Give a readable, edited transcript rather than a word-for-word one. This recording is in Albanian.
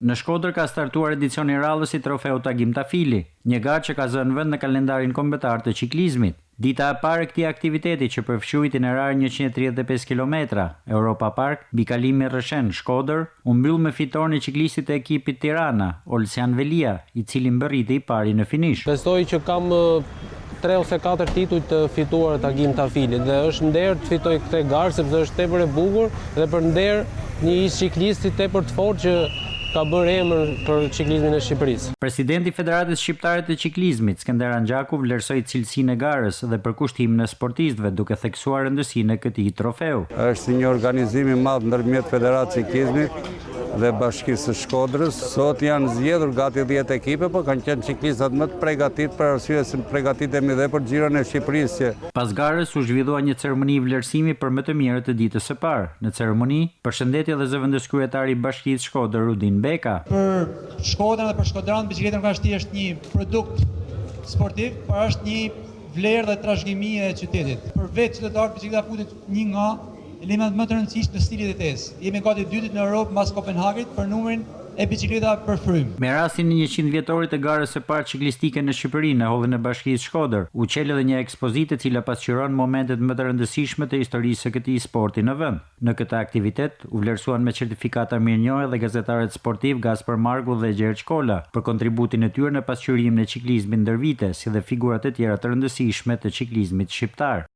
Në Shkodër ka startuar edicioni rallës i trofeut Agim Tafili, një garë që ka zënë vend në kalendarin kombëtar të ciklizmit. Dita e parë e këtij aktiviteti që përfshi itinerarin 135 km, Europa Park, mbi kalimin Rreshen, Shkodër, u mbyll me fitoren e ciklistit të ekipit Tirana, Olsian Velia, i cili mbërriti i pari në finish. Besoj që kam 3 ose 4 tituj të fituar të Agim Tafilit dhe është nder të fitoj këtë garë sepse është tepër e bukur dhe për nder një ish ciklisti tepër të fortë që ka bërë emër për ciklizmin e Shqipërisë. Presidenti i Federatës Shqiptare të Ciklizmit, Skënder Anxhaku, vlerësoi cilësinë e garës dhe përkushtimin e sportistëve, duke theksuar rëndësinë e këtij trofeu. Është një organizim i madh ndërmjet Federatës së Ciklizmit dhe Bashkisë së Shkodrës. Sot janë zgjedhur gati 10 ekipe, por kanë qenë ciklistat më të përgatitur për arsye se përgatitemi dhe për Xhiron e Shqipërisë. Pas garës u zhvillua një ceremoni vlerësimi për më të mirët të ditës së parë. Në ceremoni, përshëndetje dhe zëvendës kryetari i Bashkisë Shkodër Rudin Beka. Për Shkodrën dhe për shkodran, bicikleta nuk është një produkt sportiv, por është një vlerë dhe trashëgimi e qytetit. Për vetë qytetarët, bicikleta futet një nga elementet më të rëndësishëm të stilit jetesë. Jemi gati dytët në Europë mbas Kopenhagit për numrin e bicikleta për frym. Me rastin e 100 vjetorit të garës së parë ciklistike në Shqipëri në hollin e Bashkisë Shkodër, u qel edhe një ekspozitë e cila pasqyron momentet më të rëndësishme të historisë së këtij sporti në vend. Në këtë aktivitet u vlerësuan me certifikata mirënjohje dhe gazetarët sportiv Gaspar Margu dhe Gjergj Kola për kontributin e tyre në pasqyrimin e ciklizmit ndër vite, si dhe figurat e tjera të rëndësishme të ciklizmit shqiptar.